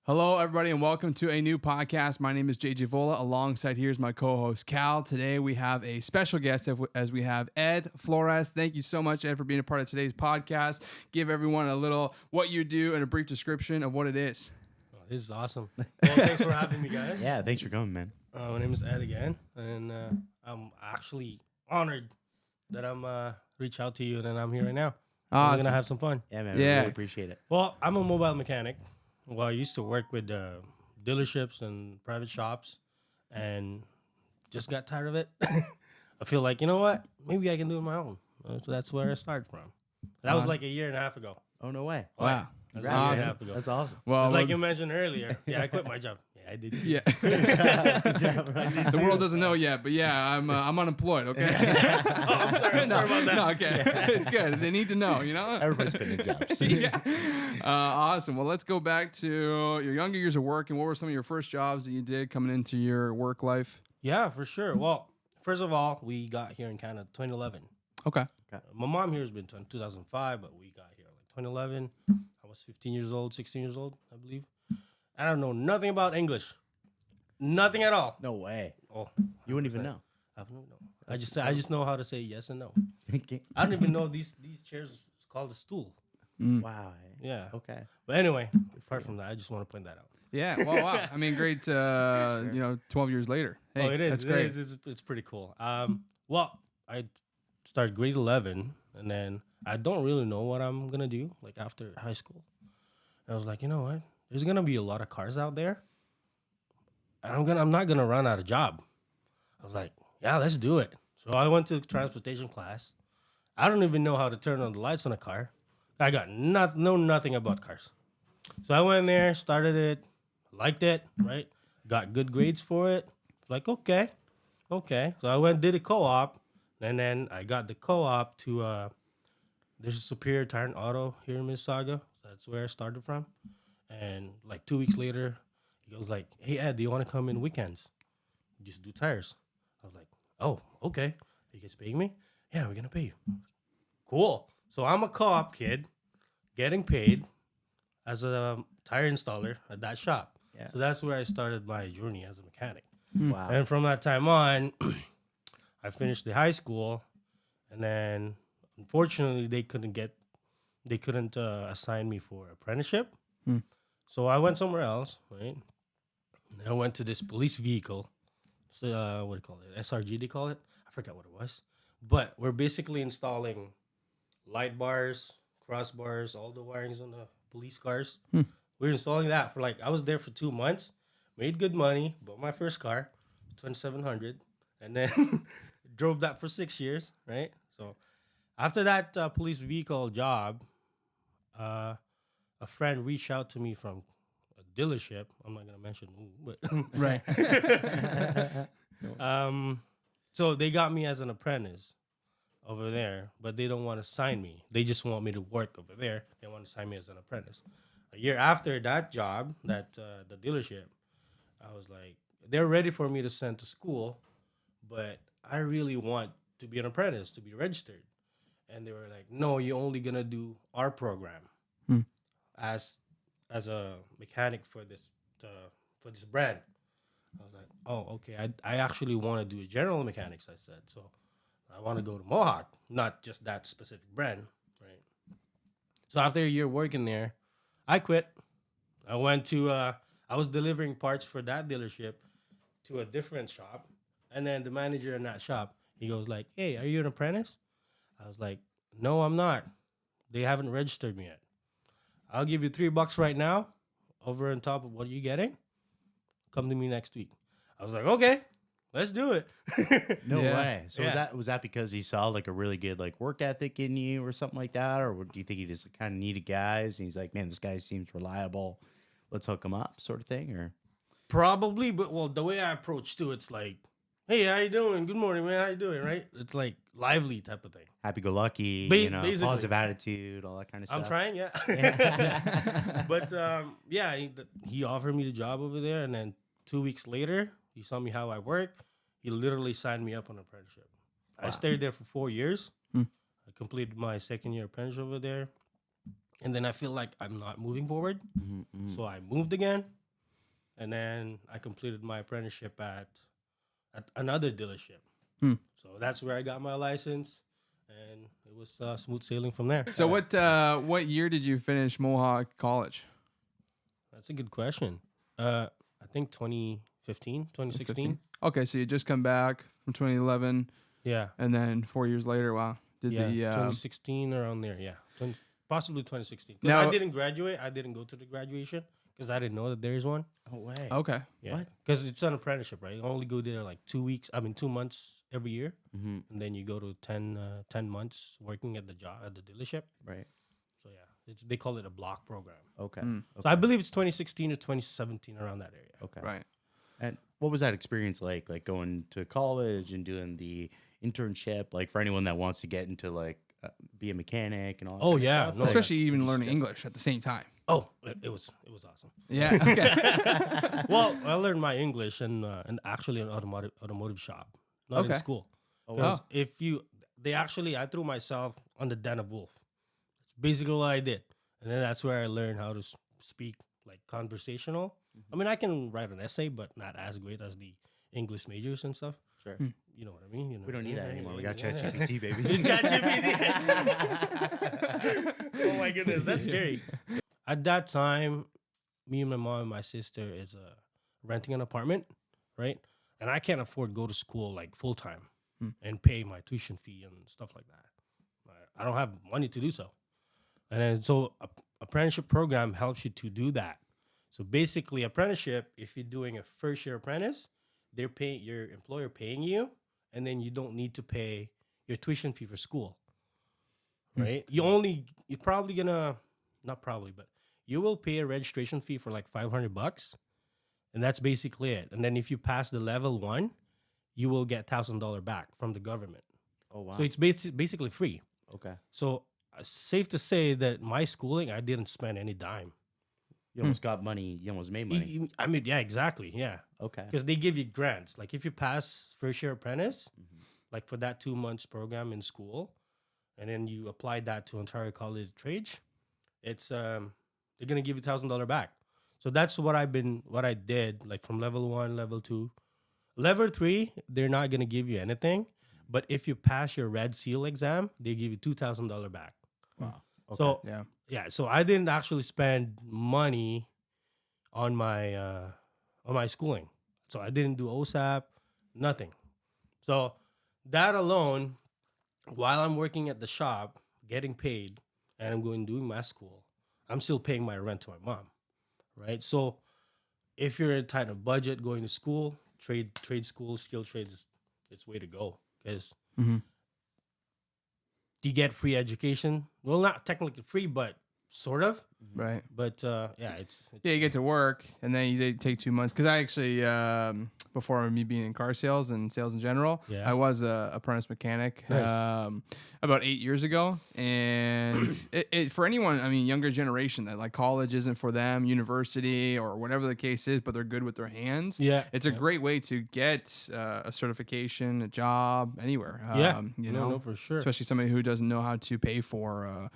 Hello, everybody, and welcome to a new podcast. My name is JJ Vola. Alongside here is my co-host Cal. Today we have a special guest as we have Ed Flores. Thank you so much, Ed, for being a part of today's podcast. Give everyone a little what you do and a brief description of what it is. Oh, this is awesome. Well, thanks for having me, guys. Yeah, thanks for coming, man. My name is Ed again, and I'm actually honored that I'm reach out to you and I'm here right now. Awesome. We're gonna have some fun. Yeah, man. Yeah. We really appreciate it. Well, I'm a mobile mechanic. Well, I used to work with dealerships and private shops, and just got tired of it. I feel like, you know what? Maybe I can do it on my own. So that's where I started from. That was like a year and a half ago. Oh, no way. Wow. That's Awesome. a year and a half ago. That's awesome. Well, It's like you mentioned earlier. Yeah, I quit my job. Yeah, I did. yeah. The world doesn't know yet, but yeah, I'm unemployed. Okay. I'm sorry about that. No, okay. It's good. They need to know. You know. Everybody's been in jobs. Yeah. Awesome. Well, let's go back to your younger years of work and what were some of your first jobs that you did coming into your work life? Yeah, for sure. Well, first of all, we got here in Canada 2011. Okay. My mom here has been 2005, but we got here like 2011. I was 15 years old, 16 years old, I believe. I don't know nothing about English. Nothing at all. No way. Oh, You wouldn't even know. I don't know. I just know how to say yes and no. I don't even know these chairs is called a stool. Wow. Yeah. Okay. But anyway, apart from that, I just want to point that out. Yeah. Well, wow. I mean, great. 12 years later. Hey, It is. That's great. It's pretty cool. Well, I started grade 11, and then I don't really know what I'm gonna do like after high school. And I was like, you know what? There's gonna be a lot of cars out there. And I'm not gonna run out of job. I was like, yeah, let's do it. So I went to transportation class. I don't even know how to turn on the lights on a car. I got know nothing about cars. So I went there, started it, liked it, right? Got good grades for it. Like, okay. So I went did a co-op, and then I got the co-op to there's a Superior Tire and Auto here in Mississauga. That's where I started from. And like 2 weeks later, he goes like, hey Ed, do you want to come in weekends? Just do tires. I was like, oh, okay. You guys paying me? Yeah, we're gonna pay you. Cool. So I'm a co-op kid getting paid as a tire installer at that shop. Yeah. So that's where I started my journey as a mechanic. Wow. And from that time on, I finished the high school, and then unfortunately they couldn't assign me for apprenticeship. So I went somewhere else, right? And I went to this police vehicle. So what do you call it? SRG they call it. I forgot what it was. But we're basically installing light bars, crossbars, all the wirings on the police cars. We're installing that for I was there for 2 months, made good money, bought my first car, 2700, and then drove that for 6 years, right? So after that police vehicle job, a friend reached out to me from a dealership. I'm not gonna mention who, but Right. so they got me as an apprentice over there, but they don't want to sign me. They just want me to work over there. They want to sign me as an apprentice. A year after that job, the dealership, I was like, they're ready for me to send to school, but I really want to be an apprentice, to be registered. And they were like, no, you're only gonna do our program as a mechanic for this brand. I was like, oh, okay. I actually want to do general mechanics, I said. So I want to go to Mohawk, not just that specific brand, right? So after a year working there, I quit. I went to, I was delivering parts for that dealership to a different shop. And then the manager in that shop, he goes like, hey, are you an apprentice? I was like, no, I'm not. They haven't registered me yet. I'll give you $3 right now over on top of what you're getting. Come to me next week. I was like, okay, let's do it. No Yeah. way. So Yeah. was that because he saw like a really good work ethic in you or something like that, or do you think he just kind of needed guys and he's like, man, this guy seems reliable, let's hook him up, sort of thing? Or Probably, but well, the way I approach too, it's like, hey, how you doing? Good morning, man. How you doing? Right? It's like lively type of thing. happy-go-lucky, Basically. positive attitude, all that kind of stuff. I'm trying, yeah. Yeah. But yeah, he offered me the job over there, and then 2 weeks later, he saw me how I work. He literally signed me up on an apprenticeship. I stayed there for 4 years. I completed my second year apprenticeship over there. and then I feel like I'm not moving forward. So I moved again, and then I completed my apprenticeship at another dealership. So that's where I got my license, and it was smooth sailing from there. So what year did you finish Mohawk College? That's a good question. I think 2015, 2016. Okay, so you just come back from 2011, Yeah. and then 4 years later, wow, did Yeah, the 2016 around there. Yeah, possibly 2016. Because Now- I didn't graduate. I didn't go to the graduation because I didn't know that there is one. Oh way. okay, Yeah, because it's an apprenticeship, right? You only go there like 2 weeks. 2 months every year, and then you go to 10 months working at the job at the dealership. Right. So yeah, they call it a block program. Okay. So I believe it's 2016 or 2017 around that area. Okay. right. And what was that experience like going to college and doing the internship? Like for anyone that wants to get into like be a mechanic and all that. Oh, kind of yeah, stuff? no, Like, Especially even learning English at the same time. Oh, it was awesome. Yeah. Okay. Well, I learned my English in actually an automotive shop, not in Okay. school. Oh, Because I threw myself on the den of wolf. That's basically what I did, and then that's where I learned how to speak like conversational. I mean, I can write an essay, but not as great as the English majors and stuff. Sure. You know what I mean? You know We don't need what I that mean? anymore. We got Yeah. ChatGPT, baby. Oh my goodness, that's scary. At that time, me and my mom and my sister is renting an apartment, right? And I can't afford go to school like full time and pay my tuition fee and stuff like that. I don't have money to do so. And then so apprenticeship program helps you to do that. So basically, apprenticeship, if you're doing a first year apprentice, they're paying your employer paying you, and then you don't need to pay your tuition fee for school. Right? You're probably gonna not probably, but you will pay a registration fee for like $500, and that's basically it. And then if you pass the level 1, you will get $1,000 back from the government. Oh wow. So it's basically free. Okay. So safe to say that my schooling, I didn't spend any dime. You almost got money. You almost made money. I mean, yeah, exactly, yeah. Okay. Because they give you grants. Like if you pass first year apprentice, like for that 2 months program in school, and then you apply that to Ontario College of Trades, it's they're gonna give you $1,000 back. So that's what I did, like from level 1, level 2, level 3. They're not gonna give you anything, but if you pass your Red Seal exam, they give you $2,000 back. Wow. Okay. So Yeah. yeah, so I didn't actually spend money on my schooling. So I didn't do OSAP, nothing. So that alone, while I'm working at the shop, getting paid, and I'm doing my school, I'm still paying my rent to my mom, right? So if you're in tight of budget going to school, trade school, skill trades, it's way to go because you get free education. Well, not technically free, but sort of. Right. But yeah, it's Yeah, you get to work, and then you take 2 months. Because I actually, before me being in car sales and sales in general, Yeah. I was a apprentice mechanic Nice. about 8 years ago. And it for anyone, I mean, younger generation that like college isn't for them, university or whatever the case is, but they're good with their hands. Yeah, it's a great way to get a certification, a job, anywhere. You know, no, for sure. especially somebody who doesn't know how to pay for.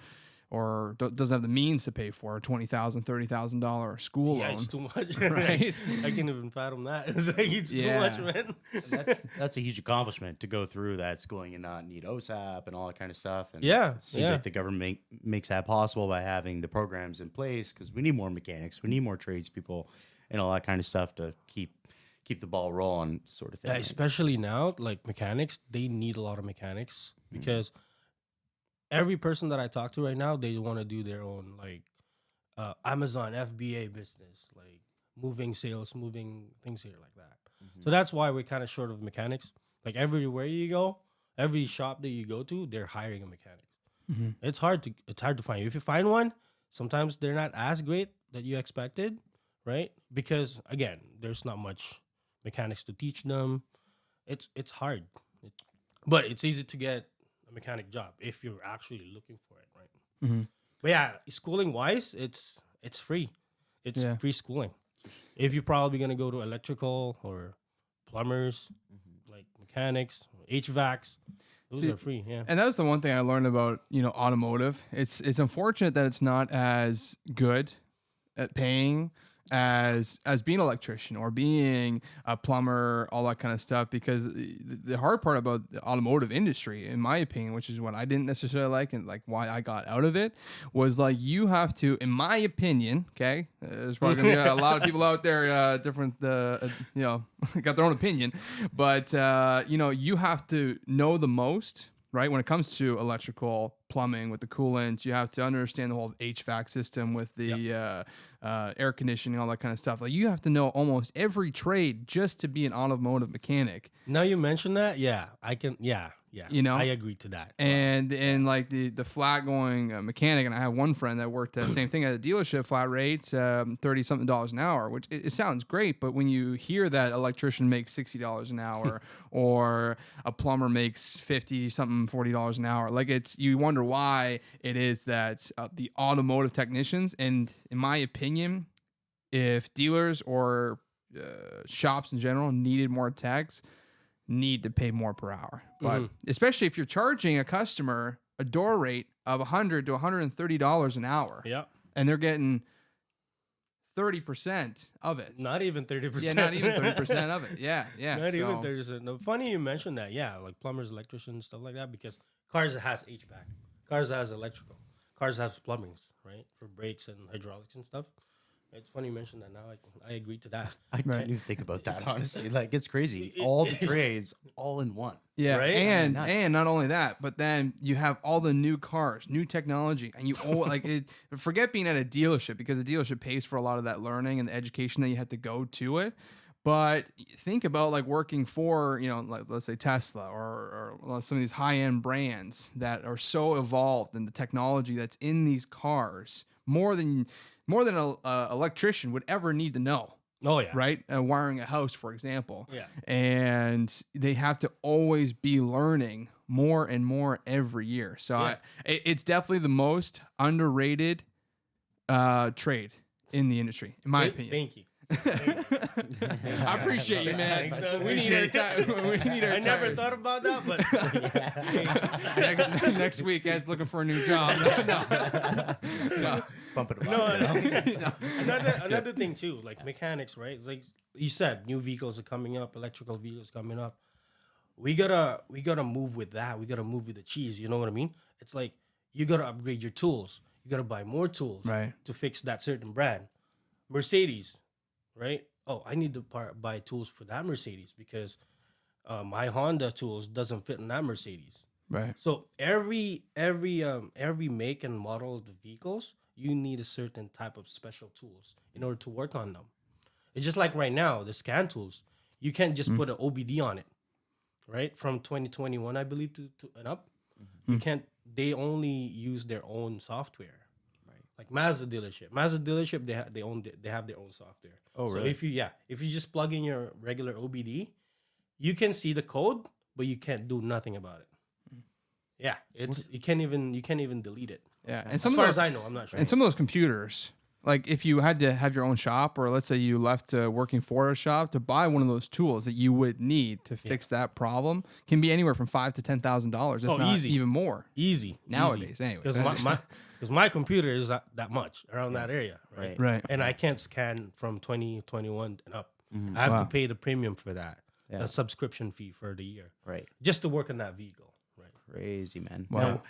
Or doesn't have the means to pay for a $20,000, $30,000 school Yeah, loan. it's too much, Right? I can't even fathom that. It's like it's Yeah. too much, man. that's a huge accomplishment to go through that schooling and not need OSAP and all that kind of stuff. And Yeah, it seems yeah. like the government makes that possible by having the programs in place because we need more mechanics, we need more tradespeople, and all that kind of stuff to keep the ball rolling, sort of thing. Yeah, especially now, like mechanics, they need a lot of mechanics because every person that I talk to right now, they want to do their own like Amazon FBA business, like moving sales, moving things here like that. So that's why we're kind of short of mechanics. Like everywhere you go, every shop that you go to, they're hiring a mechanic. It's hard to find. If you find one, sometimes they're not as great that you expected, right? Because again, there's not much mechanics to teach them. It's hard, but it's easy to get a mechanic job if you're actually looking for it, right? But yeah, schooling wise, it's free. It's Yeah. free schooling. If you're probably gonna go to electrical or plumbers, like mechanics, HVACs, Those are free, yeah. And that was the one thing I learned about, automotive. It's unfortunate that it's not as good at paying as being an electrician or being a plumber, all that kind of stuff, because the hard part about the automotive industry, in my opinion, which is what I didn't necessarily like and like why I got out of it, was like you have to, in my opinion, okay, there's probably gonna be a lot of people out there different got their own opinion, but you have to know the most, right? When it comes to electrical, plumbing, with the coolant, you have to understand the whole HVAC system with the air conditioning, all that kind of stuff. Like you have to know almost every trade just to be an automotive mechanic. Now you mention that, yeah, I can, yeah. I agree to that. And like the flat going mechanic, and I have one friend that worked the same thing at a dealership, flat rates, $30-something an hour, which it sounds great, but when you hear that electrician makes $60 an hour or a plumber makes $50-something, $40 an hour, like you wonder why it is that the automotive technicians, and in my opinion, if dealers or shops in general needed more techs, need to pay more per hour. But especially if you're charging a customer a door rate of $100 to $130 an hour, and they're getting 30% of it. Not even 30%. Yeah, not even 30% of it. Yeah. Not even 30%. No, funny you mentioned that. Yeah, like plumbers, electricians, stuff like that, because cars has HVAC, cars has electrical, cars has plumbings, right, for brakes and hydraulics and stuff. It's funny you mentioned that now. I agree to that. I didn't even think about that, honestly. Like, it's crazy. All the trades, all in one. Yeah, right? And not only that, but then you have all the new cars, new technology, and you forget being at a dealership, because the dealership pays for a lot of that learning and the education that you have to go to it. But think about like working for, like let's say Tesla or some of these high-end brands that are so evolved in the technology that's in these cars, more than an electrician would ever need to know. Oh, yeah. Right? Wiring a house, for example. Yeah. And they have to always be learning more and more every year. So it's definitely the most underrated trade in the industry, in my opinion. Thank you. I appreciate you, man. We need our time. I never thought about that, but next week, Ed's looking for a new job. No. Bump it up. Another thing too, like mechanics, right? Like you said, new vehicles are coming up, electrical vehicles coming up. We gotta move with that. We gotta move with the cheese. You know what I mean? It's like you gotta upgrade your tools. You gotta buy more tools to fix that certain brand. Mercedes. Right? Oh, I need to buy tools for that Mercedes because my Honda tools doesn't fit in that Mercedes. Right. So every make and model of the vehicles, you need a certain type of special tools in order to work on them. It's just like right now, the scan tools. You can't just put an OBD on it, right? From 2021, I believe, to and up. You can't. They only use their own software. Like Mazda dealership, they have their own software. Oh, so really? if you just plug in your regular OBD, you can see the code, but you can't do nothing about it. Yeah, you can't even delete it. Yeah, and as far as I know, I'm not sure. And some of those computers, like if you had to have your own shop, or let's say you left working for a shop, to buy one of those tools that you would need to fix that problem can be anywhere from $5,000 to $10,000, if not easy. even more. Easy Nowadays, anyway. Because my computer is that much around that area, right? Right. And I can't scan from 2021 and up. I have to pay the premium for that, a subscription fee for the year, Right. just to work on that vehicle, right? Crazy, man. Wow. Now,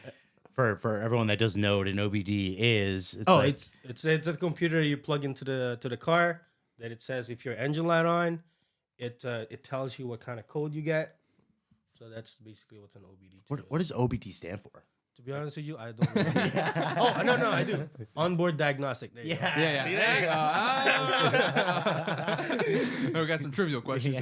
for everyone that doesn't know what an OBD is, it's a computer you plug into the car that it says if your engine light on, it tells you what kind of code you get. So that's basically what's an OBD. What does OBD stand for? To be honest with you, I don't know. Oh, no, I do. Onboard diagnostic. There you go. Yeah. We got some trivial questions.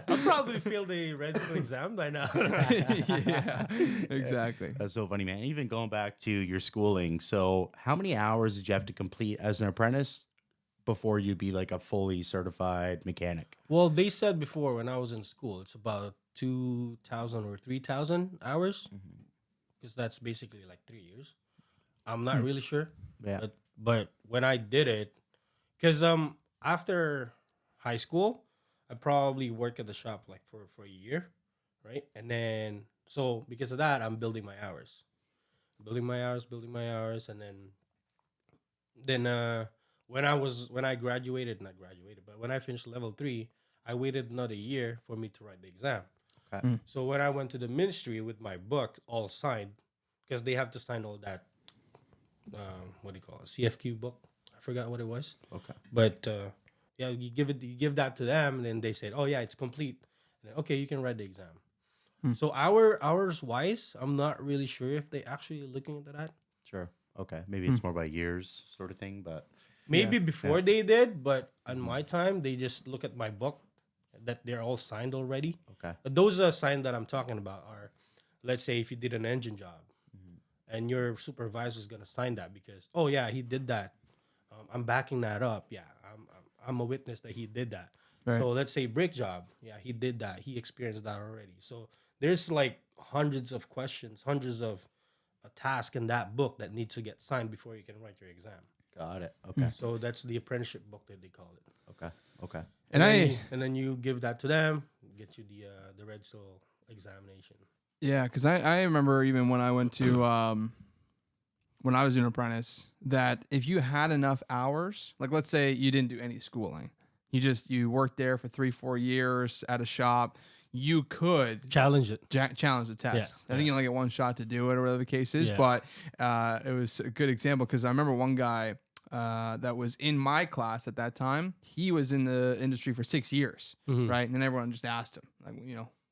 I'll probably failed a red school exam by now. Yeah, exactly. That's so funny, man. Even going back to your schooling, so how many hours did you have to complete as an apprentice before you be like a fully certified mechanic? Well, they said before when I was in school, it's about 2,000 or 3,000 hours, because that's basically like 3 years. I'm not really sure. Yeah. But when I did it, because after high school, I probably worked at the shop like for a year, right? And then so because of that, I'm building my hours, building my hours, and then when I graduated, not graduated, but when I finished level 3, I waited another year for me to write the exam. Okay. So when I went to the ministry with my book all signed, because they have to sign all that, what do you call it, CFQ book? I forgot what it was. Okay. But yeah, you give that to them, and then they said, "Oh yeah, it's complete." And then, okay, you can write the exam. So hours wise, I'm not really sure if they actually looking into that. Sure. Okay. Maybe it's more by years sort of thing, but Maybe before they did, but on my time, they just look at my book that they're all signed already. okay. Those signs that I'm talking about are, let's say, if you did an engine job, and your supervisor is gonna sign that because, oh yeah, he did that. I'm backing that up. Yeah, I'm a witness that he did that. Right. So let's say brake job. Yeah, he did that. He experienced that already. So there's like hundreds of questions, hundreds of tasks in that book that needs to get signed before you can write your exam. Got it. Okay. So that's the apprenticeship book that they call it. Okay. Okay. And then you give that to them, get you the red seal examination. Yeah, because I remember even when I went to when I was an apprentice, that if you had enough hours, like let's say you didn't do any schooling, you worked there for 3-4 years at a shop, you could Challenge it. challenge the test. Yeah, I think you only get one shot to do it or whatever the case is, Yeah. but it was a good example because I remember one guy that was in my class at that time. He was in the industry for 6 years, right? And then everyone just asked him, like,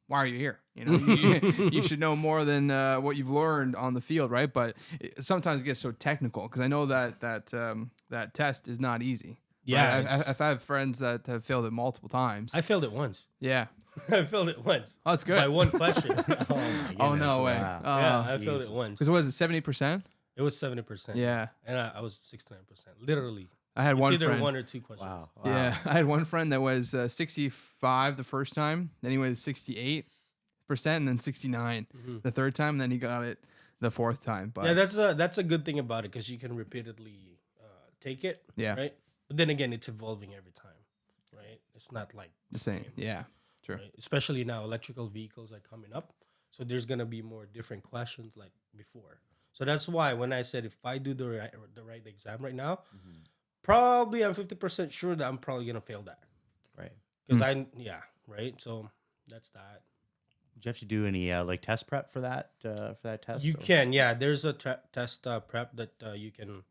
why are you here? You should know more than what you've learned on the field, right? But sometimes it gets so technical because I know that test is not easy. Yeah, right? I've had friends that have failed it multiple times. I failed it once. Yeah. I failed it once. Oh, that's good. By one question. Oh, my Oh, no goodness, way. wow. Yeah, I failed it Jesus. once. Because what is it, 70%? It was 70%. Yeah. And I was 69%. Literally. I had It's one either friend. one or two questions. Wow. Yeah, I had one friend that was 65 the first time, then he was 68%, and then 69 the third time, and then he got it the fourth time. But Yeah, that's a good thing about it because you can repeatedly take it. Yeah. Right. But then again, it's evolving every time. Right. It's not like the same. Yeah, true. right? Especially now, electrical vehicles are coming up, so there's gonna be more different questions like before. So that's why when I said if I do the right exam right now, probably I'm 50% sure that I'm probably gonna fail that Right. because right. So that's that. Did you have to do any like test prep for that test? You or- can, yeah. There's a test prep that you can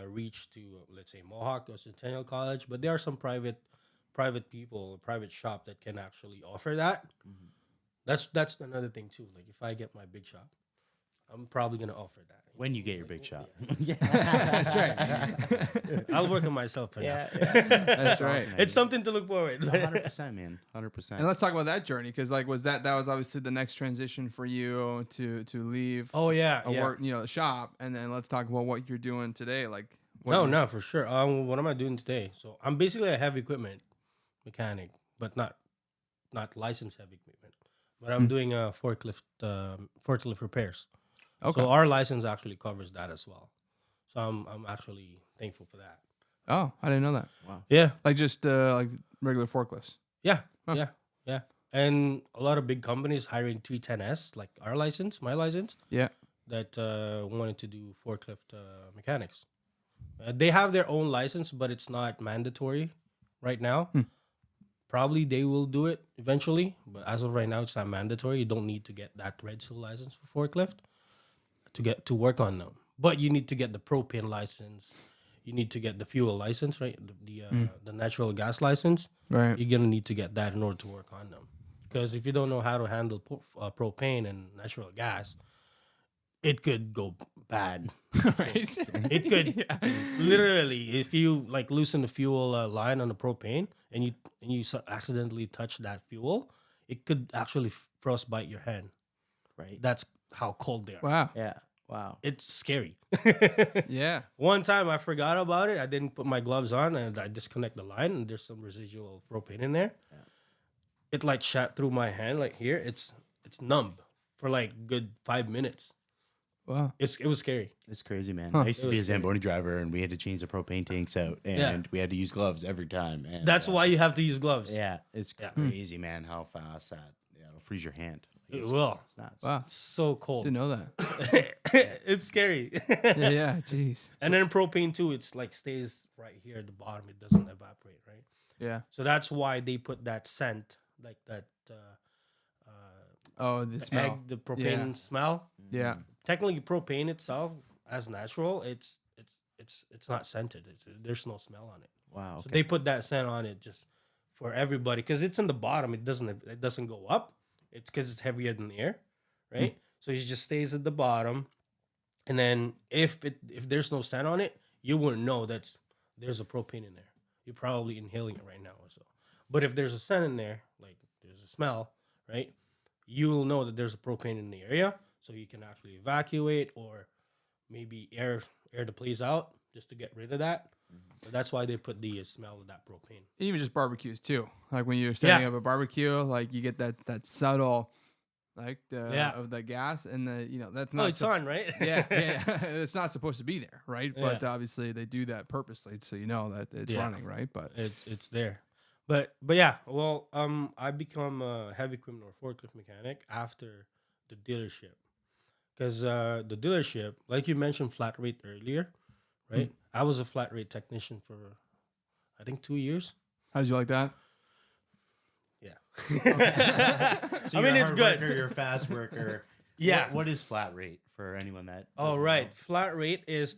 reach to, let's say, Mohawk or Centennial College, but there are some private people, private shop that can actually offer that. That's another thing too. Like if I get my big shop, I'm probably gonna offer that. When you get your big shot. Yeah. That's right. I'll work on myself for Yeah. now. That's right. It's something to look forward. 100%, man. 100%. And let's talk about that journey because like that was obviously the next transition for you to leave Oh yeah, a yeah. work the shop, and then let's talk about what you're doing today. Like No, for sure. What am I doing today? So I'm basically a heavy equipment mechanic, but not licensed heavy equipment. But I'm doing forklift repairs. Okay. So our license actually covers that as well. So I'm actually thankful for that. Oh, I didn't know that. Yeah, Like just like regular forklifts. yeah, Huh. yeah. And a lot of big companies hiring 310S, like our license, my license, Yeah. that wanted to do forklift mechanics. They have their own license, but it's not mandatory right now. Probably they will do it eventually, but as of right now, it's not mandatory. You don't need to get that red seal license for forklift to work on them. But you need to get the propane license. You need to get the fuel license, right? The natural gas license. Right. You're gonna need to get that in order to work on them. Because if you don't know how to handle propane and natural gas, it could go bad. Right. It could literally, if you like loosen the fuel line on the propane and you accidentally touch that fuel, it could actually frostbite your hand. Right. That's how cold they are. Wow. Yeah. Wow. It's scary. Yeah. One time I forgot about it. I didn't put my gloves on and I disconnect the line and there's some residual propane in there. Yeah. It like shot through my hand like here. It's numb for like good 5 minutes. Wow. It was scary. It's crazy, man. Huh. I used to It be a was scary. Zamboni driver, and we had to change the propane tanks out, and we had to use gloves every time. And That's why you have to use gloves. Yeah, it's crazy, man. How fast that freeze your hand. It will. It's nuts. Wow, It's so cold. didn't know that. It's scary. Yeah, jeez. And then propane too, it's like stays right here at the bottom. It doesn't evaporate, right? Yeah. So that's why they put that scent, like that Oh, the smell. egg, the propane smell. Yeah. Technically, propane itself, as natural, it's not scented. There's no smell on it. Wow. So they put that scent on it just for everybody because it's in the bottom. It doesn't go up. It's because it's heavier than the air, right? So it just stays at the bottom. And then if there's no scent on it, you wouldn't know that there's a propane in there. You're probably inhaling it right now or so. But if there's a scent in there, like there's a smell, right? You'll know that there's a propane in the area, so you can actually evacuate or maybe air the place out just to get rid of that. So that's why they put the smell of that propane. Even just barbecues too. Like when you're setting up a barbecue, like you get that subtle, like of the gas and that's not. It's on, right? yeah. It's not supposed to be there, right? Yeah. But obviously they do that purposely, so you know that it's running, right? But it's there. But yeah, well, I become a heavy equipment or forklift mechanic after the dealership, because the dealership, like you mentioned, flat rate earlier, right? I was a flat rate technician for, I think, 2 years. how did you like that? Yeah. So I mean, you're a it's hard good. Worker, you're a fast worker. Yeah. What is flat rate for anyone that? Oh, doesn't right. know? Flat rate is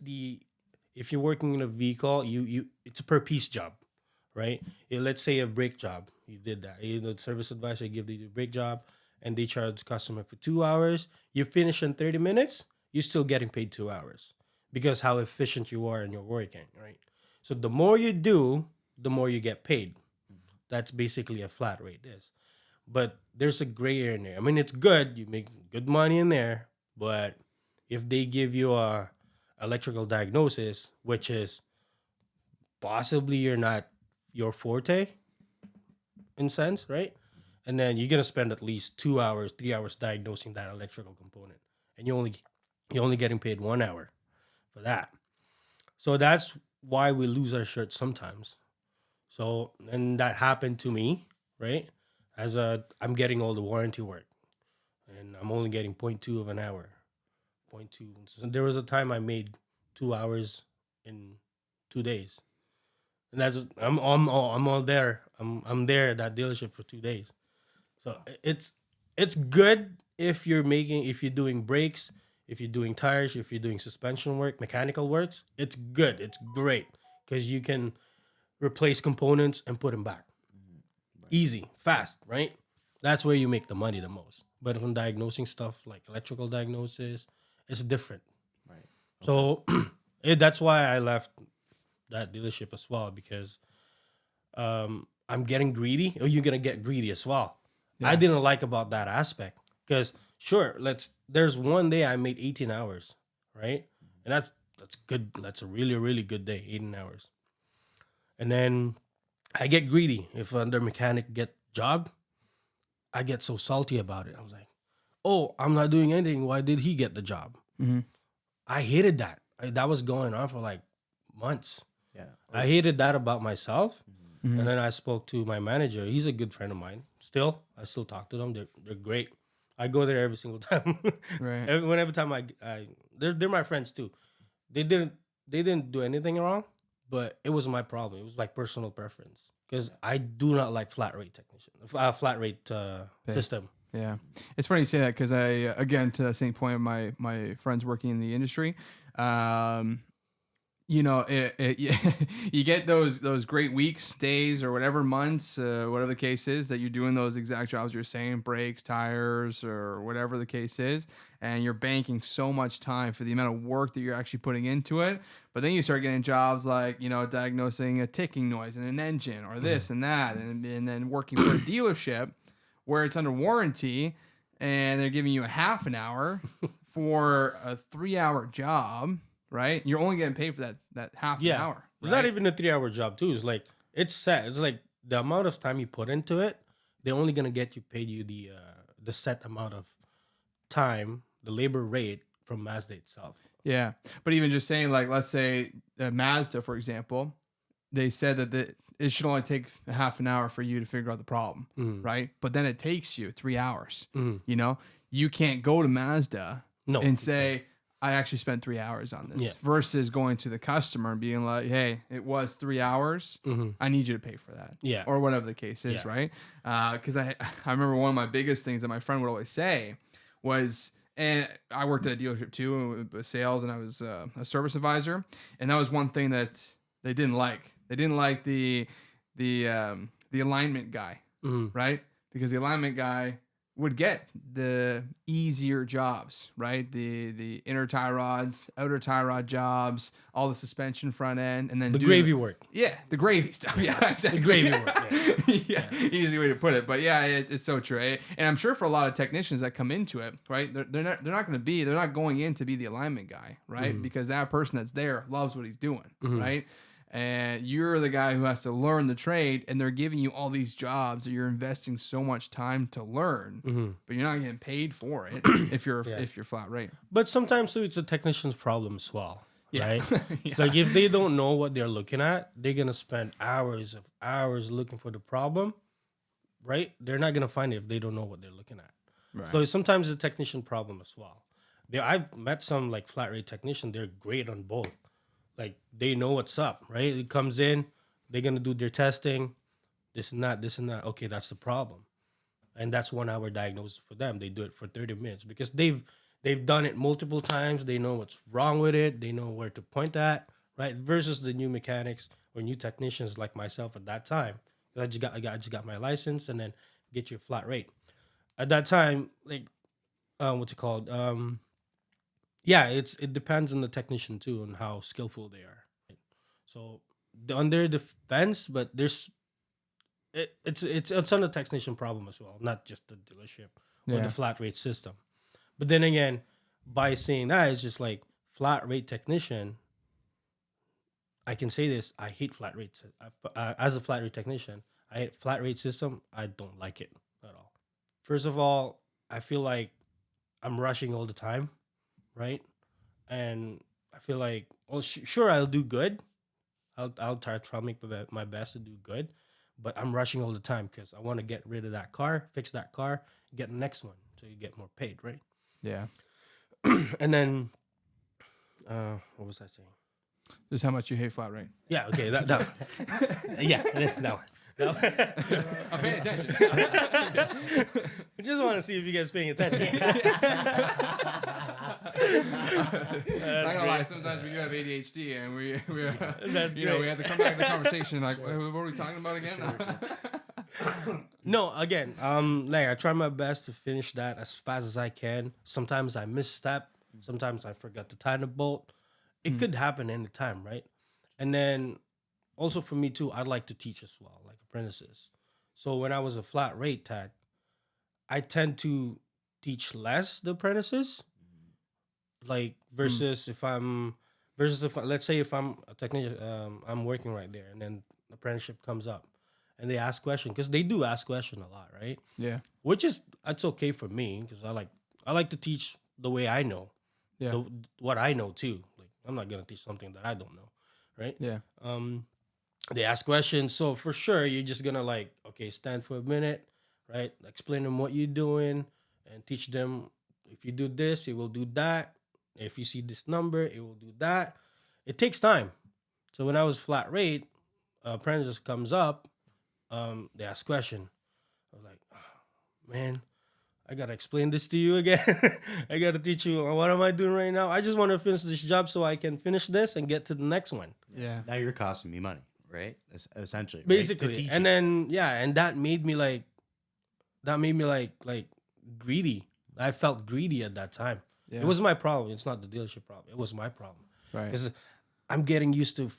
if you're working in a vehicle, it's a per piece job, right? Let's say a brake job. You did that. The service advisor give you the brake job, and they charge the customer for 2 hours. You finish in 30 minutes, you're still getting paid 2 hours because how efficient you are in your working, right? So the more you do, the more you get paid. That's basically a flat rate is. But there's a gray area in there. I mean, it's good. You make good money in there. But if they give you a electrical diagnosis, which is possibly your forte in sense, right? And then you're gonna spend at least 2 hours, 3 hours diagnosing that electrical component, and you're only getting paid 1 hour for that. So that's why we lose our shirts sometimes. So and that happened to me, right? I'm getting all the warranty work, and I'm only getting 0.2 of an hour. 0.2. So there was a time I made 2 hours in 2 days. And I'm all there. I'm there at that dealership for 2 days. So it's good if you're doing brakes, if you're doing tires, if you're doing suspension work, mechanical works. It's good. It's great because you can replace components and put them back. Easy, fast, right? That's where you make the money the most. But when diagnosing stuff like electrical diagnosis, it's different. Right. So that's why I left that dealership as well, because I'm getting greedy. Or you're gonna get greedy as well. Yeah. I didn't like about that aspect because sure, there's one day I made 18 hours, right? And that's good. That's a really, really good day, 18 hours. And then I get greedy. If another mechanic get job, I get so salty about it. I was like, oh, I'm not doing anything. Why did he get the job? Mm-hmm. I hated that. That was going on for like months. Yeah. I hated that about myself. Mm-hmm. And then I spoke to my manager. He's a good friend of mine. I still talk to them. They're great. I go there every single time. Right. Every time they're my friends too. They didn't do anything wrong, but it was my problem. It was like personal preference because I do not like flat rate system. Yeah, it's funny you say that because again, to the same point of my friends working in the industry, you get those great weeks, days, or whatever months, whatever the case is, that you're doing those exact jobs you're saying, brakes, tires, or whatever the case is, and you're banking so much time for the amount of work that you're actually putting into it. But then you start getting jobs like, diagnosing a ticking noise in an engine or this and that, and then working for a dealership where it's under warranty and they're giving you a half an hour for a 3-hour job, right? You're only getting paid for that half an hour. Right? It's not even a 3-hour job too. It's like, it's set. It's like the amount of time you put into it, they're only going to pay you the set amount of time, the labor rate from Mazda itself. Yeah. But even just saying, like, let's say Mazda, for example, they said that it should only take half an hour for you to figure out the problem, right? But then it takes you 3 hours. You know, you can't go to Mazda and say, I actually spent 3 hours on this versus going to the customer and being like, hey, it was 3 hours. I need you to pay for that. Yeah. Or whatever the case is, right? Because I remember one of my biggest things that my friend would always say was, and I worked at a dealership too with sales, and I was a service advisor. And that was one thing that they didn't like. They didn't like the alignment guy, right? Because the alignment guy would get the easier jobs, right? The inner tie rods, outer tie rod jobs, all the suspension front end, and then the gravy work. Yeah, the gravy stuff. Yeah, exactly. The gravy work. Yeah, easy way to put it. But yeah, it's so true. And I'm sure for a lot of technicians that come into it, right? They're not going in to be the alignment guy, right? Because that person that's there loves what he's doing, right? And you're the guy who has to learn the trade, and they're giving you all these jobs that you're investing so much time to learn, but you're not getting paid for it if you're flat rate. But sometimes too, it's a technician's problem as well, right? It's like if they don't know what they're looking at, they're gonna spend hours looking for the problem, right? They're not gonna find it if they don't know what they're looking at. Right. So sometimes it's a technician problem as well. I've met some like flat rate technician. They're great on both. Like they know what's up, right? It comes in, they're gonna do their testing, this and that. Okay, that's the problem, and that's 1 hour diagnosis for them. They do it for 30 minutes because they've done it multiple times. They know what's wrong with it. They know where to point at, right? Versus the new mechanics or new technicians like myself at that time. I just got my license and then get your flat rate. At that time, like, what's it called? Yeah, it depends on the technician too and how skillful they are. So on their defense, but it's on the technician problem as well, not just the dealership or the flat rate system. But then again, by saying that, it's just like flat rate technician. I can say this: I hate flat rates. As a flat rate technician, I hate flat rate system. I don't like it at all. First of all, I feel like I'm rushing all the time. Right, and I feel like, well, sure, I'll do good. I'll try to make my best to do good, but I'm rushing all the time because I want to get rid of that car, fix that car, get the next one, so you get more paid, right? Yeah. And then, what was I saying? Just how much you hate flat rate. Yeah. Okay. That yeah. That one. I'm paying attention. I just want to see if you guys paying attention. Not gonna lie, sometimes we do have ADHD, and we we have to come back to the conversation like, what are we talking about again? No, again, like I try my best to finish that as fast as I can. Sometimes I misstep. Sometimes I forgot to tie the bolt. It could happen anytime, right? And then also for me too, I'd like to teach as well, like apprentices. So when I was a flat rate tech, I tend to teach less the apprentices. Like versus if let's say if I'm a technician, I'm working right there, and then apprenticeship comes up, and they ask questions because they do ask questions a lot, right? Yeah. Which is that's okay for me because I like to teach the way I know, what I know too. Like I'm not gonna teach something that I don't know, right? Yeah. They ask questions, so for sure you're just gonna like, okay, stand for a minute, right? Explain them what you're doing, and teach them if you do this, it will do that. If you see this number, it will do that. It takes time. So when I was flat rate, apprentice comes up, they ask question. I was like, oh, man, I gotta explain this to you again. I gotta teach you what am I doing right now. I just want to finish this job so I can finish this and get to the next one. Yeah. Now you're costing me money, right? Essentially, Basically, and then and that made me like greedy. I felt greedy at that time. Yeah. It was my problem. It's not the dealership problem. It was my problem. Right. Because I'm getting used to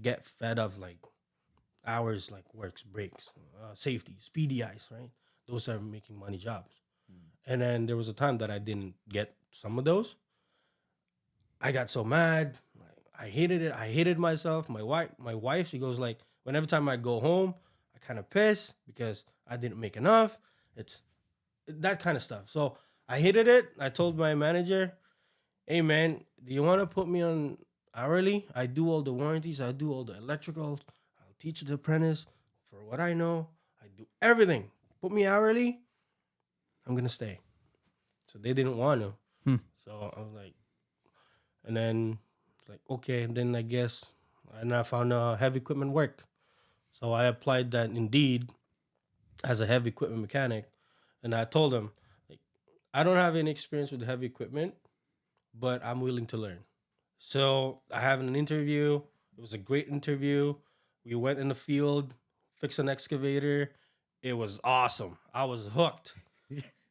get fed of like hours, like works, breaks, safety, speedy ice, right? Those are making money jobs. And then there was a time that I didn't get some of those. I got so mad. I hated it. I hated myself. My wife, she goes like, whenever time I go home, I kind of piss because I didn't make enough. It's that kind of stuff. So I hated it. I told my manager, hey man, do you want to put me on hourly? I do all the warranties. I do all the electrical. teach the apprentice for what I know. I do everything. Put me hourly, I'm gonna stay. So they didn't want to. So I was like, and then it's like, okay, and then I guess, and I found heavy equipment work. So I applied that Indeed as a heavy equipment mechanic, and I told them, like, I don't have any experience with heavy equipment, but I'm willing to learn. So I have an interview. It was a great interview. We went in the field, fixed an excavator. It was awesome. I was hooked.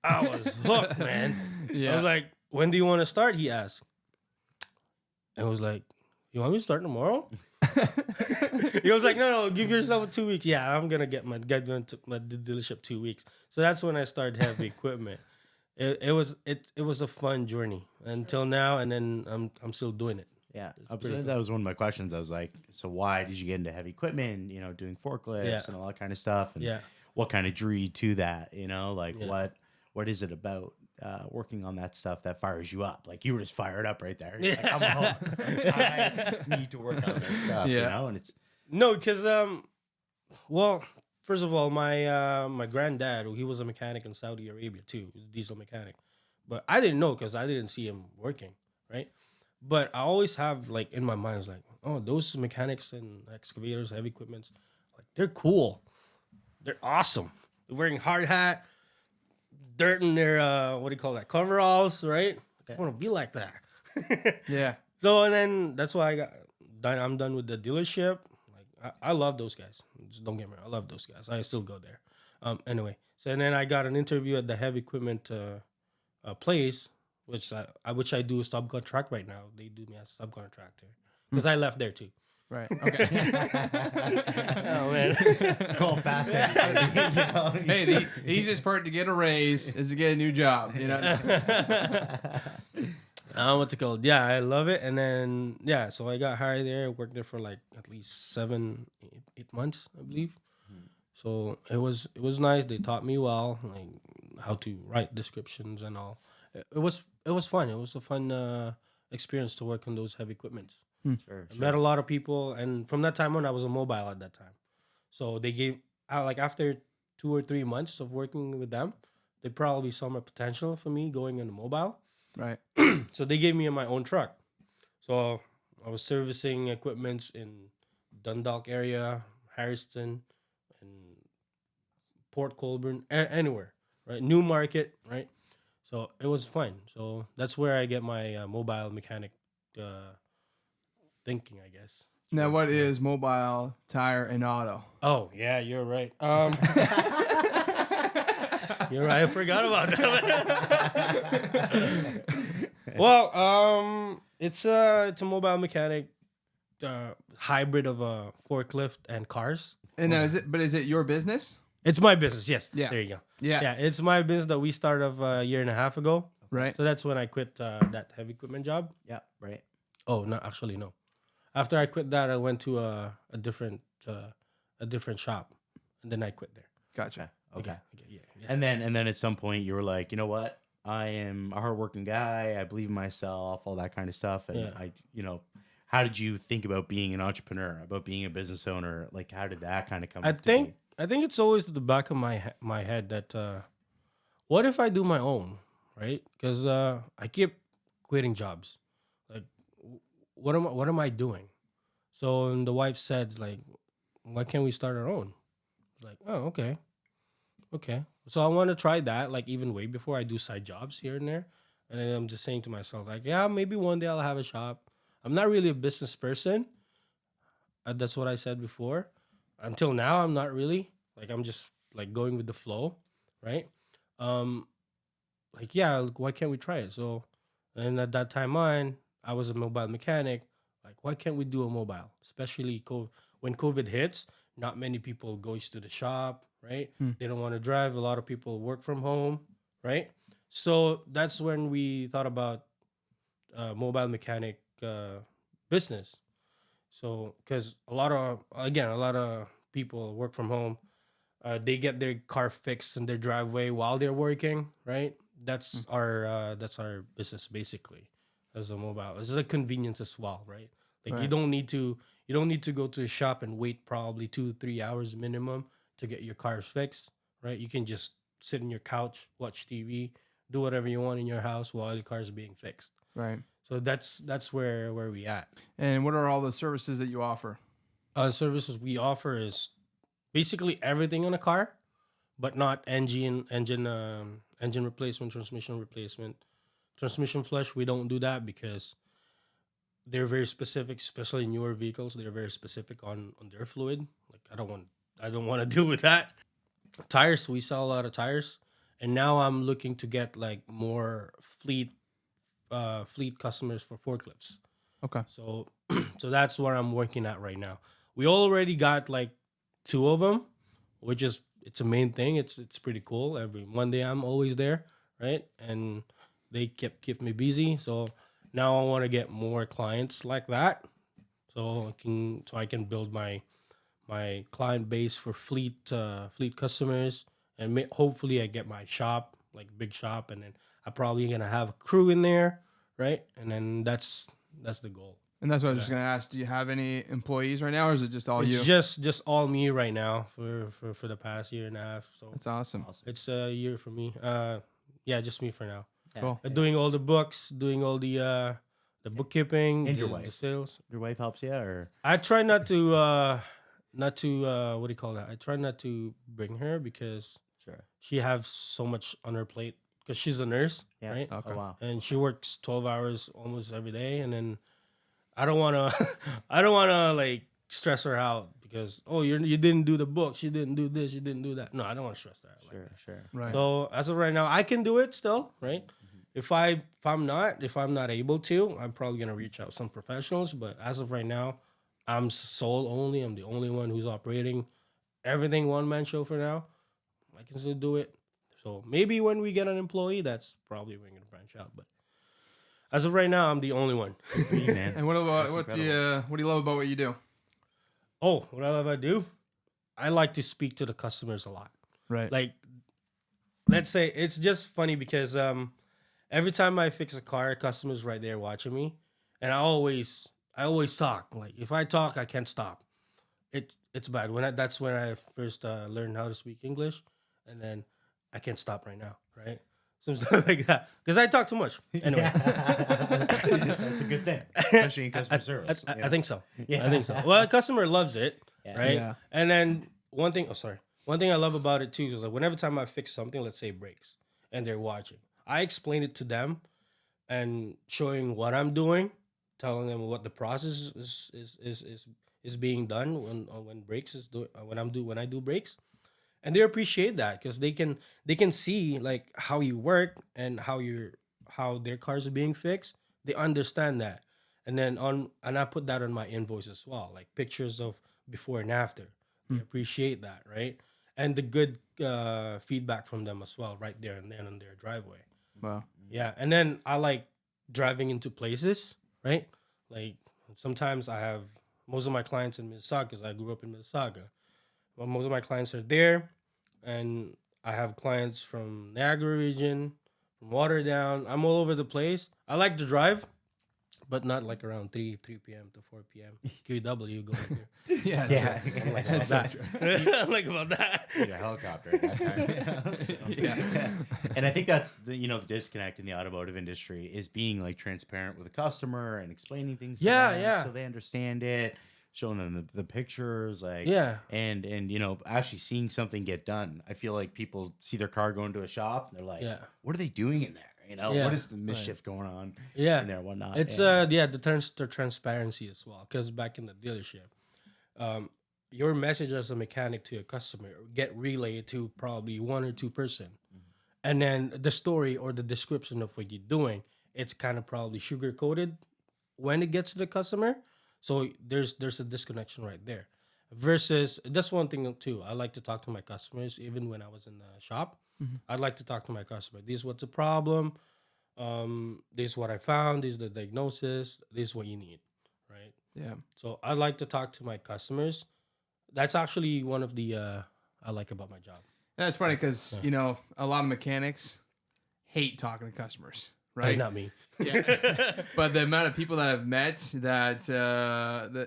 I was hooked, man. I was like, when do you want to start? He asked. And I was like, you want me to start tomorrow? He was like, no, give yourself 2 weeks. Yeah, I'm gonna get my dealership 2 weeks. So that's when I started heavy equipment. It was a fun journey until now, and then I'm still doing it. Yeah, pretty that was one of my questions. I was like, so why did you get into heavy equipment? You know, doing forklifts and all that kind of stuff. And what kind of drew you to that? You know, like what is it about working on that stuff that fires you up? Like you were just fired up right there. You're like, I'm hooked. I need to work on this stuff. You know, and it's no, because well, first of all, my granddad, he was a mechanic in Saudi Arabia too. He was a diesel mechanic, but I didn't know because I didn't see him working, right? But I always have like in my mind, I was like, oh, those mechanics and excavators, heavy equipment, like they're cool, they're awesome. They're wearing hard hat, dirt in their what do you call that, coveralls, right? I want to be like that. Yeah. So and then that's why I'm done with the dealership. Like I love those guys. Just don't get me wrong, I love those guys. I still go there. Anyway, so and then I got an interview at the heavy equipment place, which I do a subcontract right now. They do me as a subcontractor because I left there too. Right. Okay. Oh man, call fast. Hey, the easiest part to get a raise is to get a new job. You know. What's it called? Yeah, I love it. And then so I got hired there. Worked there for like at least 8 months, I believe. So it was nice. They taught me well, like how to write descriptions and all. It was fun. It was a fun experience to work on those heavy equipments. Sure. I met a lot of people, and from that time on, I was a mobile at that time. So they gave like after 2 or 3 months of working with them, they probably saw my potential for me going into mobile. Right. So they gave me my own truck. So I was servicing equipments in Dundalk area, Harrison, and Port Colborne, anywhere, right? Newmarket, right? So it was fun. So that's where I get my mobile mechanic thinking, I guess. Now, what is mobile, tire, and auto? Oh yeah, you're right. You're right. I forgot about that. Well, it's a mobile mechanic hybrid of a forklift and cars. And now, is it your business? It's my business. Yes. Yeah. There you go. Yeah. It's my business that we started a year and a half ago. Right. So that's when I quit that heavy equipment job. Yeah. Right. Oh no, actually no. After I quit that, I went to a different shop, and then I quit there. Gotcha. Okay. Yeah. And then at some point you were like, you know what? I am a hardworking guy. I believe in myself, all that kind of stuff. And how did you think about being an entrepreneur, about being a business owner? Like, how did that kind of come? I think it's always at the back of my head that what if I do my own, right? Because I keep quitting jobs. Like, what am I doing? So and the wife said, like, why can't we start our own? Like, oh, okay. So I want to try that, like even way before I do side jobs here and there. And then I'm just saying to myself, like, yeah, maybe one day I'll have a shop. I'm not really a business person. That's what I said before. Until now, I'm not really. Like, I'm just like going with the flow, right? Like, yeah, why can't we try it? So, and at that time I was a mobile mechanic. Like, why can't we do a mobile? Especially when COVID hits, not many people goes to the shop, right? They don't want to drive. A lot of people work from home, right? So that's when we thought about mobile mechanic business. So, because a lot of people work from home. They get their car fixed in their driveway while they're working, right? That's our business basically as a mobile. It's a convenience as well, right? Like you don't need to You don't need to go to a shop and wait probably 2-3 hours minimum to get your cars fixed, right? You can just sit on your couch, watch TV, do whatever you want in your house while your car is being fixed. Right. So that's where we at. And what are all the services that you offer? Services we offer is basically everything in a car, but not engine replacement, transmission replacement, transmission flush. We don't do that because they're very specific, especially newer vehicles. They're very specific on their fluid. Like I don't want to deal with that. Tires, we sell a lot of tires, and now I'm looking to get like more fleet customers for forklifts. Okay. So so that's where I'm working at right now. We already got like 2 of them, which is it's a main thing. It's pretty cool. Every Monday I'm always there, right? And they keep me busy. So now I want to get more clients like that, so I can build my client base for fleet customers, and hopefully I get my shop, like big shop, and then I probably gonna have a crew in there, right? And then that's the goal. And that's what I was just gonna ask. Do you have any employees right now, or is it just all you? It's just all me right now for the past year and a half. So That's awesome. it's a year for me. Yeah, just me for now. Cool. Doing all the books, doing all the bookkeeping, And your the wife. sales. Your wife helps you, or I try not to what do you call that? I try not to bring her because sure. she has so much on her plate because she's a nurse, Yeah. right? Okay. Oh wow. And she works 12 hours almost every day, and then I don't want to I don't want to like stress her out because you didn't do the books, you didn't do this, you didn't do that. No, I don't want to stress her out. Sure, Like that. sure. Right. So as of right now, I can do it still, right? If I'm not able to, I'm probably gonna reach out some professionals. But as of right now, I'm sole only. I'm the only one who's operating everything one man show for now. I can still do it. So maybe when we get an employee, that's probably when we're gonna branch out. But as of right now, I'm the only one. Good for you, man. And what about That's what do you love about what you do? Oh, what I love I do? I like to speak to the customers a lot. Right. Like, let's say it's just funny because every time I fix a car, a customer's right there watching me, and I always talk. Like if I talk, I can't stop. It's bad. That's when I first learned how to speak English, and then I can't stop right now, right? Some stuff like that because I talk too much. Anyway, That's a good thing, especially in customer service. I think so. Yeah. I think so. Well, the customer loves it, Yeah. right? Yeah. And then one thing I love about it too is like whenever time I fix something, let's say brakes, and they're watching, I explain it to them and showing what I'm doing, telling them what the process is being done when brakes is when I do brakes, and they appreciate that because they can see like how you work and how their cars are being fixed. They understand that, and I put that on my invoice as well, like pictures of before and after. They appreciate that, right? And the good feedback from them as well, right there and then on their driveway. Wow. Yeah, and then I like driving into places, right? Like sometimes I have most of my clients in Mississauga because I grew up in Mississauga. Well, most of my clients are there, and I have clients from Niagara region, from Waterdown. I'm all over the place. I like to drive, but not like around 3 p.m. to 4 p.m. QW going here. Yeah. Yeah. I'm like about that. I'm like about that. Need a helicopter at that time. So, Yeah. And I think that's the disconnect in the automotive industry is being like transparent with the customer and explaining things to them so they understand it, showing them the pictures, like and actually seeing something get done. I feel like people see their car going to a shop and they're like, what are they doing in there? What is the mischief going on in there, whatnot? It's the transparency as well. Because back in the dealership, your message as a mechanic to a customer get relayed to probably one or two person, and then the story or the description of what you're doing, it's kind of probably sugar coated when it gets to the customer. So there's a disconnection right there. Versus that's one thing too. I like to talk to my customers even when I was in the shop. I'd like to talk to my customer. This is what's the problem. This is what I found. This is the diagnosis. This is what you need, right? Yeah. So I like to talk to my customers. That's actually one of the I like about my job. That's funny because a lot of mechanics hate talking to customers, right? Not me. Yeah. But the amount of people that I've met that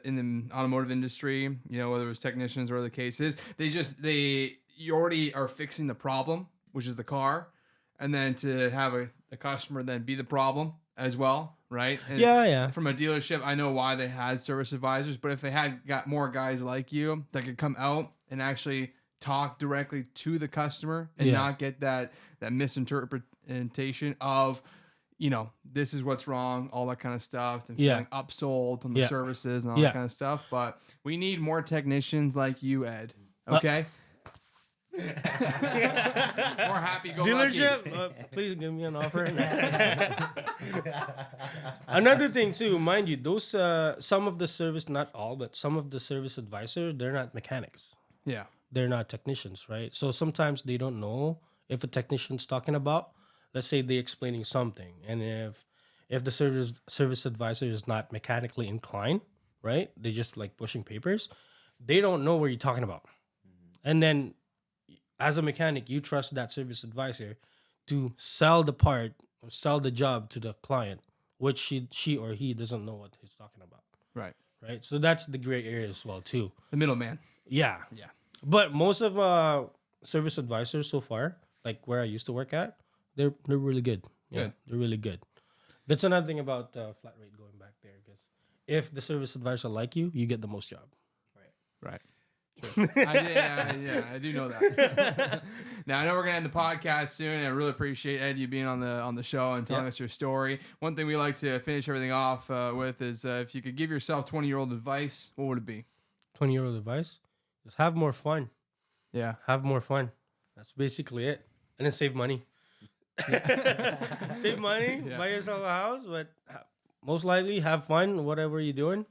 in the automotive industry, you know, whether it was technicians or other cases, you already are fixing the problem, which is the car, and then to have a customer then be the problem as well, right? And Yeah. from a dealership, I know why they had service advisors, but if they had got more guys like you that could come out and actually talk directly to the customer and not get that misinterpretation of, you know, this is what's wrong, all that kind of stuff, and feeling upsold on the services and all that kind of stuff. But we need more technicians like you, Ed. Okay? More happy-go-lucky. Dealership, please give me an offer. Another thing too, mind you, those some of the service, not all, but some of the service advisors, they're not mechanics. Yeah. They're not technicians, right? So sometimes they don't know if a technician's talking about. Let's say they're explaining something, and if the service advisor is not mechanically inclined, right? They're just like pushing papers. They don't know what you're talking about, and then as a mechanic, you trust that service advisor to sell the part or sell the job to the client, which she or he doesn't know what he's talking about. Right. Right. So that's the gray area as well too. The middleman. Yeah. Yeah. But most of service advisors so far, like where I used to work at, they're really good. Yeah, Good. They're really good. That's another thing about flat rate going back there, because if the service advisor like you, you get the most job. Right. Sure. I do know that. Now I know we're gonna end the podcast soon, and I really appreciate Ed you being on the show and telling us your story. One thing we like to finish everything off with is if you could give yourself 20-year-old advice, what would it be? 20-year-old advice: just have more fun. Yeah, have more fun. That's basically it, and then save money. Save money, buy yourself a house, but most likely have fun, whatever you're doing,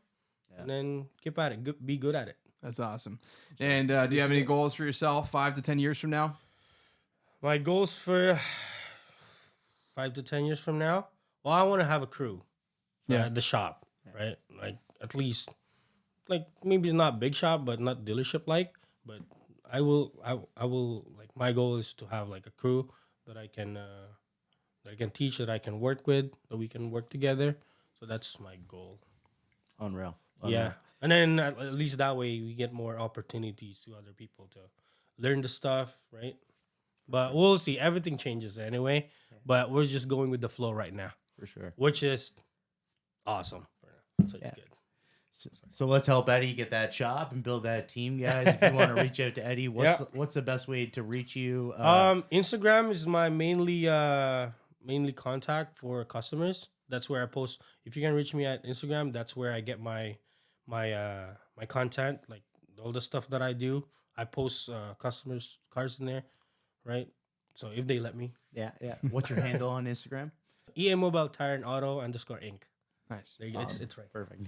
and then keep at it. Be good at it. That's awesome. And do you have any goals for yourself 5 to 10 years from now? My goals for 5 to 10 years from now? Well, I want to have a crew at the shop, right? Like at least, like maybe it's not big shop, but not dealership like. But I will like my goal is to have like a crew that I can teach, that I can work with, that we can work together. So that's my goal. Unreal. Yeah. And then at least that way we get more opportunities to other people to learn the stuff, right? But we'll see. Everything changes anyway. But we're just going with the flow right now. For sure. Which is awesome. So it's good. So let's help Eddie get that job and build that team, guys. If you want to reach out to Eddie, what's the best way to reach you? Instagram is my mainly contact for customers. That's where I post. If you can reach me at Instagram, that's where I get my content, like all the stuff that I do. I post customers' cars in there, right? So if they let me. Yeah. What's your handle on Instagram? EA Mobile Tire and Auto _ Inc. Nice. There you go. It's right. Perfect.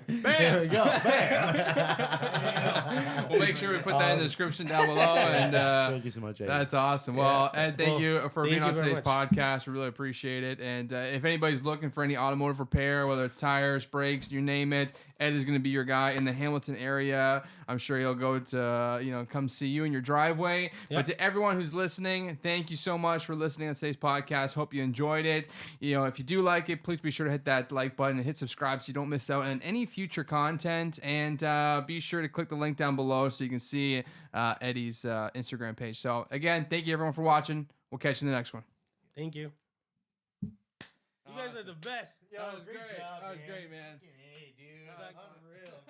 Bam! There we go. Bam! We'll make sure we put that in the description down below. And thank you so much, Eddie. That's awesome. Well, Ed, thank you for being on today's much. podcast. We really appreciate it. And if anybody's looking for any automotive repair, whether it's tires, brakes, you name it, Ed is going to be your guy in the Hamilton area. I'm sure he'll go to come see you in your driveway. Yep. But to everyone who's listening, thank you so much for listening on today's podcast. Hope you enjoyed it. If you do like it, please be sure to hit that like button and hit subscribe so you don't miss out on any future content. And be sure to click the link down below so you can see Eddie's Instagram page. So again, thank you everyone for watching. We'll catch you in the next one. Thank you. You guys are the best. That was great. That was great, man. Hey, dude. Unreal.